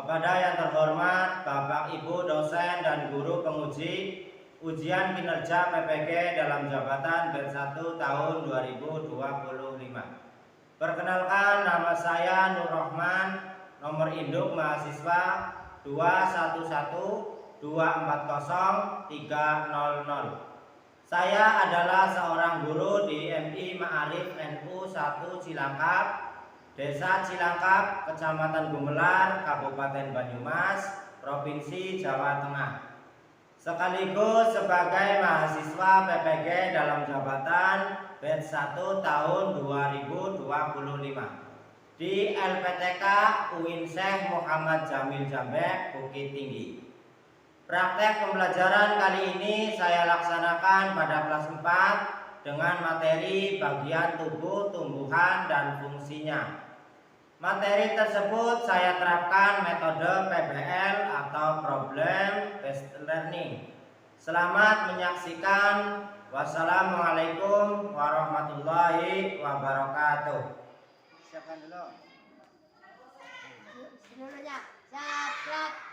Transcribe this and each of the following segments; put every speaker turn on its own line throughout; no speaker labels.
Kepada yang terhormat Bapak Ibu dosen dan guru penguji ujian kinerja PPG dalam jabatan batch 1 tahun 2025. Perkenalkan, nama saya Nur Rahman, nomor induk mahasiswa 211240300. Saya adalah seorang guru di MI Ma'arif NU 1 Cilangkap, Desa Cilangkap, Kecamatan Gumelar, Kabupaten Banyumas, Provinsi Jawa Tengah. Sekaligus sebagai mahasiswa PPG dalam jabatan batch 1 tahun 2025 di LPTK UIN Syekh Muhammad Jamil Jambek, Bukit Tinggi. Praktek pembelajaran kali ini saya laksanakan pada kelas 4 dengan materi bagian tubuh, tumbuhan, dan fungsinya. Materi tersebut saya terapkan metode PBL atau Problem Based Learning. Selamat menyaksikan. Wassalamualaikum warahmatullahi wabarakatuh. Siapkan dulu.
Siap.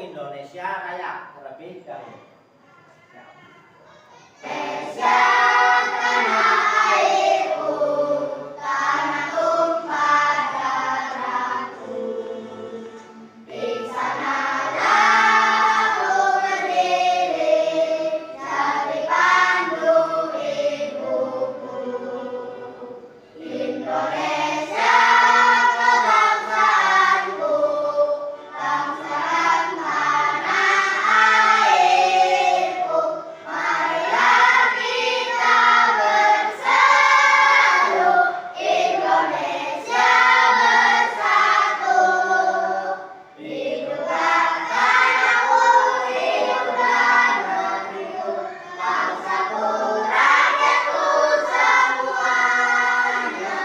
Indonesia Raya terlebih dahulu.
Indonesia tanah airku, tanah tumpah darahku. Di sanalah aku berdiri, jadi pandu ibuku. Indonesia kebangsaanku, bangsa tanah airku. Marilah kita bersatu, Indonesia bersatu. Hiduplah tanahku, hiduplah negeriku, bangsaku, rakyatku semuanya.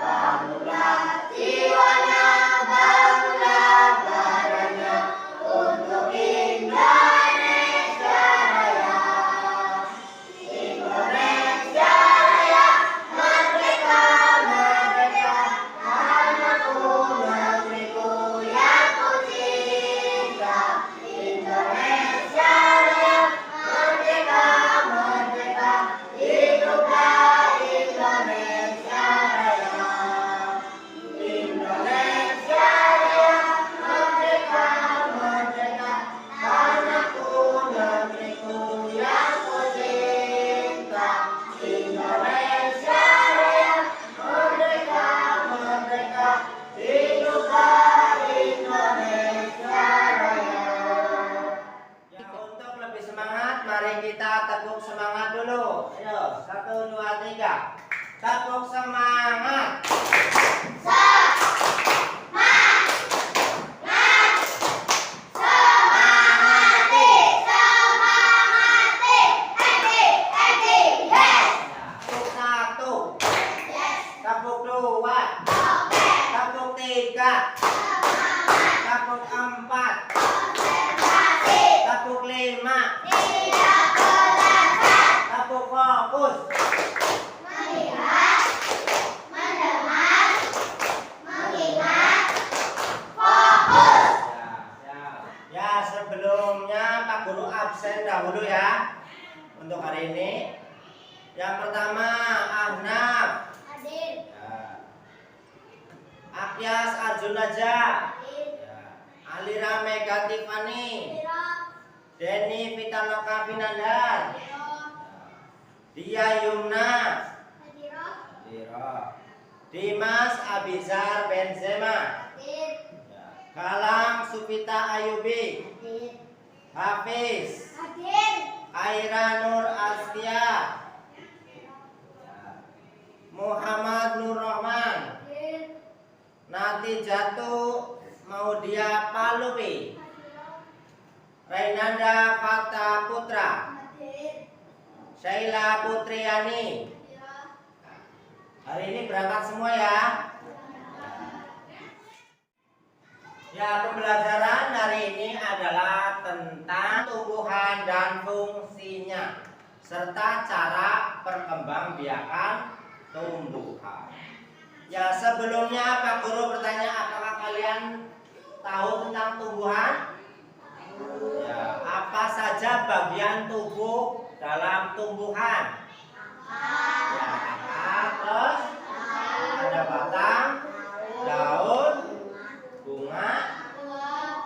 Bangunlah jiwanya, bangunlah badannya, untuk Indonesia Raya. Indonesia Raya, merdeka, merdeka, tanahku, negeriku yang ku cinta. Indonesia Raya, merdeka, merdeka, hiduplah Indonesia Raya. Indonesia Raya, merdeka, merdeka, tanahku, negeriku yang ku cinta. Indonesia Raya, merdeka, merdeka, hiduplah Indonesia Raya.
Ya, untuk lebih semangat, mari kita tepuk semangat dulu. Ayo, 1, 2, 3. Tepuk semangat.
Semangati, semangati, happy, yes,
Tepuk 1,
yes,
tepuk 2,
oke,
tepuk 3,
semangat,
tepuk 4,
konsentrasi,
tepuk 5,
tidak kelewatan,
tepuk fokus.
melihat, mendengar, mengingat, fokus.
Ya, sebelumnya Pak Guru absen dahulu ya untuk hari ini. Yang pertama Ahnaf,
Hadir,
ya. Akyas Arjunaja,
hadir,
ya. Alira Mega Tiffany,
hadirah,
Denny Pitaloka Pinandar,
hadirah,
Dia Yumna,
hadirah,
Dimas Abizar Benzema,
hadir,
ya. Galang Supita Ayubi,
hadir,
Hafiz,
hadir,
Aira Nur Astia, Muhammad Nur Rahman,
hadir,
Nati Jatuh Maudia Palupi, Rainanda Fata Putra,
hadir,
Sheila Putriani.
hadirah,
Hari ini berangkat semua ya. Ya, pembelajaran hari ini adalah tentang tumbuhan dan fungsinya serta cara perkembangbiakan tumbuhan. Ya, sebelumnya Pak Guru bertanya, apakah kalian tahu tentang tumbuhan? Ya, apa saja bagian tubuh dalam tumbuhan? Ya, akar, terus ada batang, daun, bunga,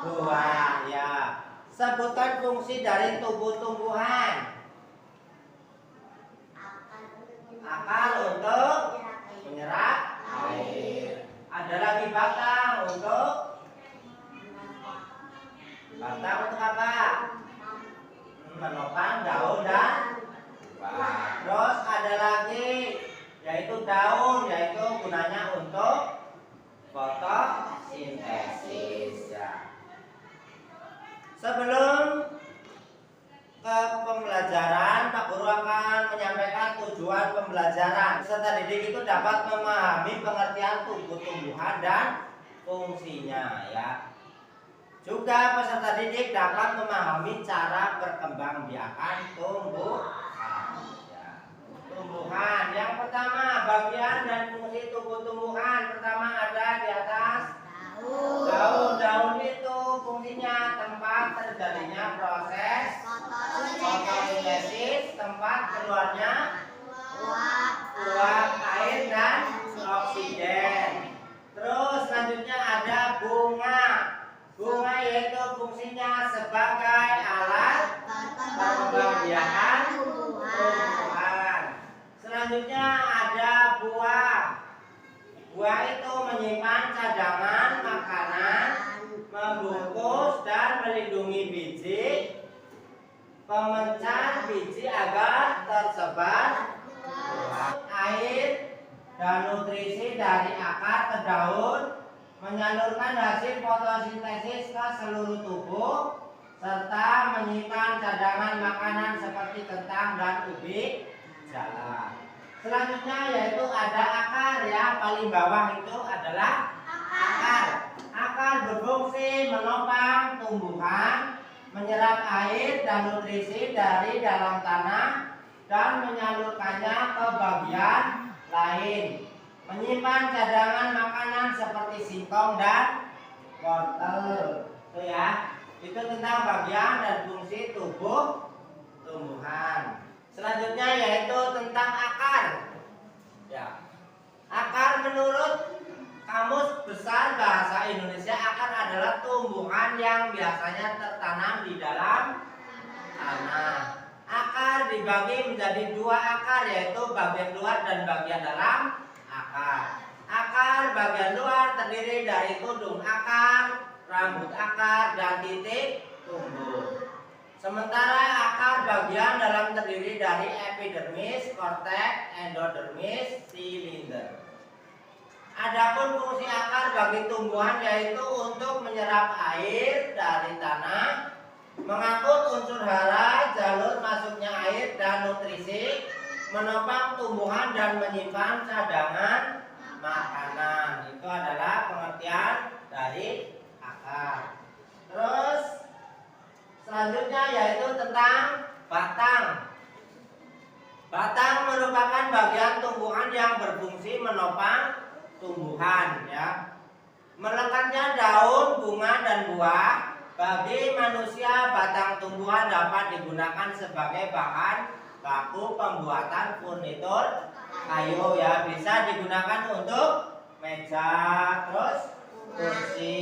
buah. Ya, sebutkan fungsi dari tubuh tumbuhan. Akar untuk menyerap air. Ada lagi batang untuk apa? Menopang daun dan buah. Terus ada lagi yaitu daun, yaitu gunanya untuk fotosintesis ya. Sebelum ke pembelajaran, Pak Guru akan menyampaikan tujuan pembelajaran. Peserta didik itu dapat memahami pengertian tubuh tumbuhan dan fungsinya ya. Juga peserta didik dapat memahami cara perkembangbiakan tumbuhan. Ya. Tumbuhan yang pertama, bagian dan fungsi tubuh tumbuhan. Pertama ada di atas daun. Daun itu fungsinya tempat Selanjutnya ada buah. Buah itu menyimpan cadangan makanan, membungkus dan melindungi biji, pemecar biji agar tersebar air dan nutrisi dari akar ke daun, menyalurkan hasil fotosintesis ke seluruh tubuh, serta menyimpan cadangan makanan seperti kentang dan ubi jala. Selanjutnya yaitu ada akar, ya, paling bawah itu adalah akar. Akar berfungsi menopang tumbuhan, menyerap air dan nutrisi dari dalam tanah dan menyalurkannya ke bagian lain, menyimpan cadangan makanan seperti singkong dan wortel. Itu ya, itu tentang bagian dan fungsi tubuh tumbuhan. Selanjutnya yaitu tentang akar. Ya. Akar menurut Kamus Besar Bahasa Indonesia, akar adalah tumbuhan yang biasanya tertanam di dalam tanah. Akar dibagi menjadi dua akar, yaitu bagian luar dan bagian dalam akar. Akar bagian luar terdiri dari tudung akar, rambut akar, dan titik tumbuh. Sementara akar bagian dalam terdiri dari epidermis, korteks, endodermis, silinder. Adapun fungsi akar bagi tumbuhan yaitu untuk menyerap air dari tanah, mengangkut unsur hara, jalur masuknya air dan nutrisi, menopang tumbuhan dan menyimpan cadangan makanan. Itu adalah pengertian dari akar. Terus selanjutnya yaitu tentang batang. Batang merupakan bagian tumbuhan yang berfungsi menopang tumbuhan, ya. Melekatnya daun, bunga, dan buah. Bagi manusia, batang tumbuhan dapat digunakan sebagai bahan baku pembuatan furnitur kayu, ya. Bisa digunakan untuk meja, terus kursi,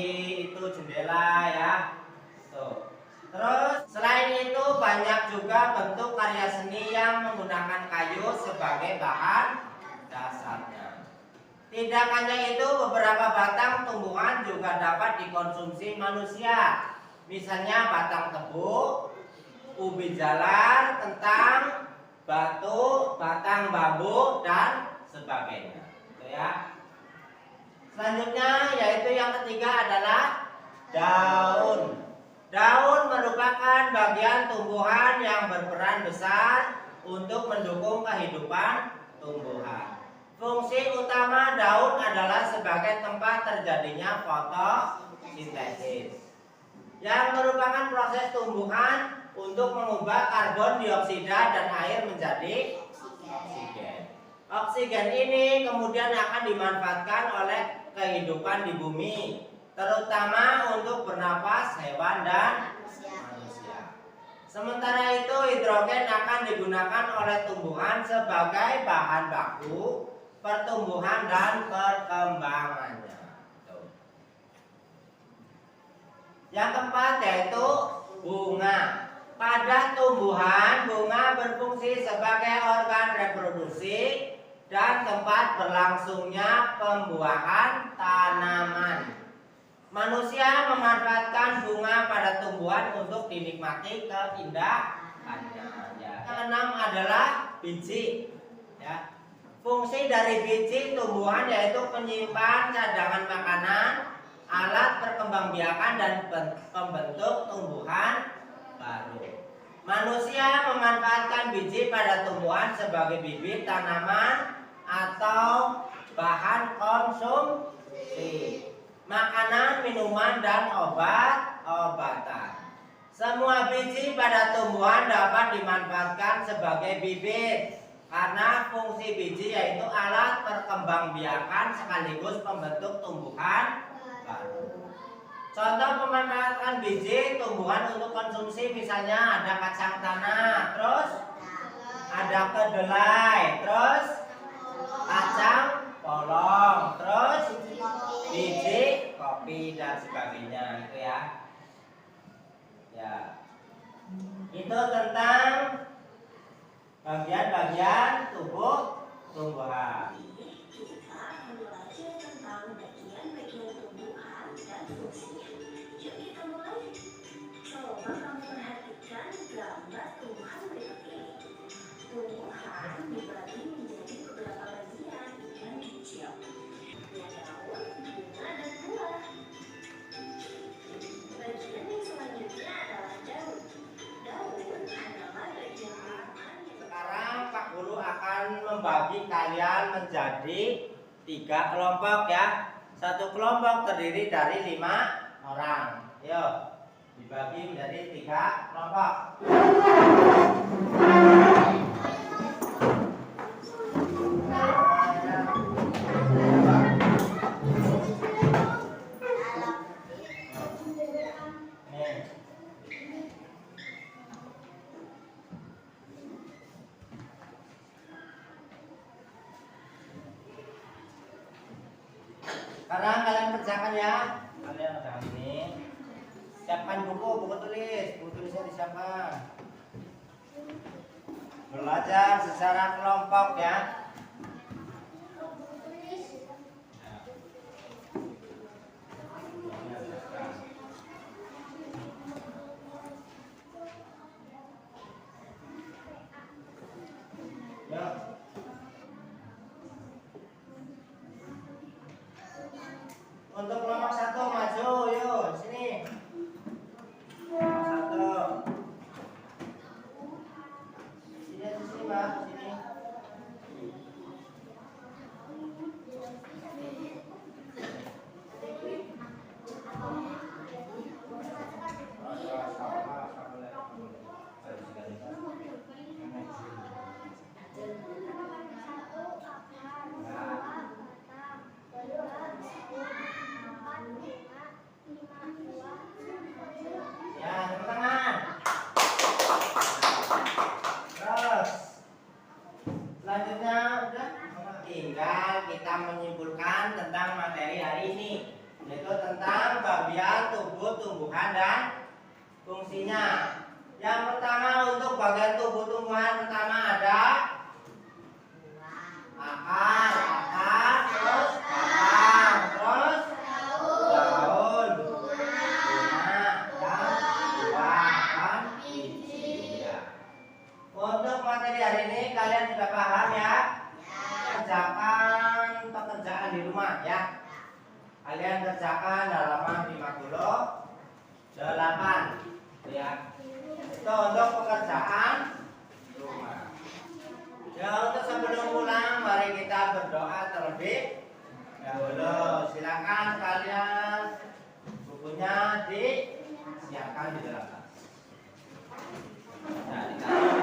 itu jendela, ya. Tuh. Terus selain itu banyak juga bentuk karya seni yang menggunakan kayu sebagai bahan dasarnya. Tidak hanya itu, beberapa batang tumbuhan juga dapat dikonsumsi manusia. Misalnya batang tebu, ubi jalar, kentang, batu, batang bambu, dan sebagainya. Itu ya. Selanjutnya yaitu yang ketiga adalah daun. Daun merupakan bagian tumbuhan yang berperan besar untuk mendukung kehidupan tumbuhan. Fungsi utama daun adalah sebagai tempat terjadinya fotosintesis, yang merupakan proses tumbuhan untuk mengubah karbon dioksida dan air menjadi oksigen. Oksigen ini kemudian akan dimanfaatkan oleh kehidupan di bumi, terutama untuk bernapas hewan dan manusia. Sementara itu hidrogen akan digunakan oleh tumbuhan sebagai bahan baku pertumbuhan dan perkembangannya. Yang keempat yaitu bunga. Pada tumbuhan, bunga berfungsi sebagai organ reproduksi dan tempat berlangsungnya pembuahan tanaman. Manusia memanfaatkan bunga pada tumbuhan untuk dinikmati keindahannya. Ya. Yang keenam adalah biji. Ya. Fungsi dari biji tumbuhan yaitu penyimpan cadangan makanan, alat perkembangbiakan, dan pembentuk tumbuhan baru. Manusia memanfaatkan biji pada tumbuhan sebagai bibit tanaman atau bahan konsumsi, makanan, minuman, dan obat-obatan. Semua biji pada tumbuhan dapat dimanfaatkan sebagai bibit karena fungsi biji yaitu alat perkembangbiakan sekaligus pembentuk tumbuhan baru. Contoh pemanfaatan biji tumbuhan untuk konsumsi misalnya ada kacang tanah, terus ada kedelai, terus kacang polong, terus biji kopi dan sebagainya, itu ya. Ya. Itu tentang bagian-bagian tubuh tumbuhan.
Kita akan belajar tentang bagian-bagian tumbuhan dan fungsinya. Yuk kita mulai. Coba kamu perhatikan gambar tumbuhan berikut ini. Tumbuhan dibagi menjadi beberapa bagian yang kecil. Ada daun, bunga, dan buah. Bagian yang selanjutnya adalah daun. Daun adalah bagian tanaman yang
Sekarang Pak Guru akan membagi kalian menjadi 3 kelompok ya. Satu kelompok terdiri dari 5 orang. Yuk, dibagi menjadi 3 kelompok. Nih. Sekarang kalian kerjakan ya. Kalian kerjakan ini. Siapkan buku tulis. Buku tulisnya disiapkan. Belajar secara kelompok ya. Yuk. Untuk kelompok 1 maju, yuk sini. Kelompok 1. Sini aja sini, Mbak, sini. Ya, tepuk tangan. Terus selanjutnya udah tinggal kita menyimpulkan tentang materi hari ini, yaitu tentang bagian tubuh tumbuhan dan fungsinya. Yang pertama untuk bagian tubuh tumbuhan pertama ada akar, terus batang, terus daun, bunga, dan buah dan biji. Ya. Untuk materi hari ini kalian sudah paham ya? Kerjakan pekerjaan di rumah ya. Kalian kerjakan halaman 58 ya. Itu untuk pekerjaan rumah. Ya, untuk sebelum pulang mari kita berdoa terlebih dahulu. Silakan kalian bukunya disiapkan di dalam tas. Nah, ditaruh